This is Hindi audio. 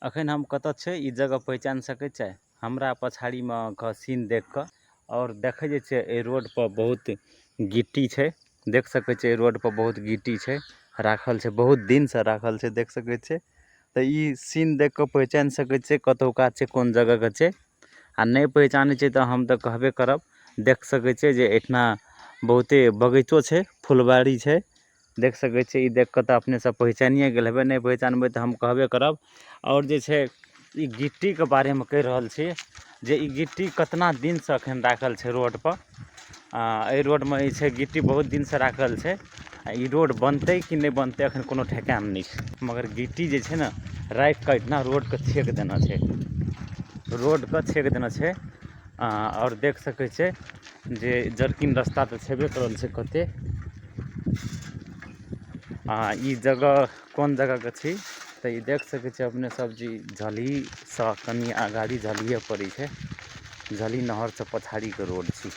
अखन हम कतऽ छै ई जगह पहचान सकै छै? हमरा पछाड़ीमे के सीन देख कऽ और देखै जे छै एहि रोड पर बहुत गिट्टी छै। देख सकै छै रोड पर बहुत गिट्टी छै राखल छै, बहुत दिन से राखल छै, देख सकै छै। तऽ ई सीन देख कऽ पहचान सकै छै कतौका छै, कोन जगह के छै। आ नहि पहचानै छै तऽ हम तऽ कहबे करब। देख सकै छै जे एहिठिना बहुते बगीचो छै, फुलबाड़ी छै। देख सकै छियै, ई देख कऽ तऽ अपने सब पहचानिए गेल हेबै, नहीं पहचानबै तऽ हम कहबे करब। और जे छै ई गिट्टीके बारेमे कहि रहल छी जे ई गिट्टी कितना दिनसँ एखन राखल छै रोड पर। एहि रोडमे जे छै गिट्टी बहुत दिनसँ राखल छै। आ ई रोड बनतै कि नहि बनतै एखन कोनो ठेकान नहि छै, मगर गिट्टी जे छै ने राखि कऽ एहिठिना रोडके छेक देने छै, रोडके छेक देने छै। और देख सकै छै जे जर्किंग रस्ता तऽ छेबे करल छै कते। ई जगह कोन जगहके छी तऽ ई देख सकै छियै अपने सब जी, झलहीसँ कनि आगाड़ी झलिए पड़ै छै। झली नहरसँ पछाड़ीके रोड छी।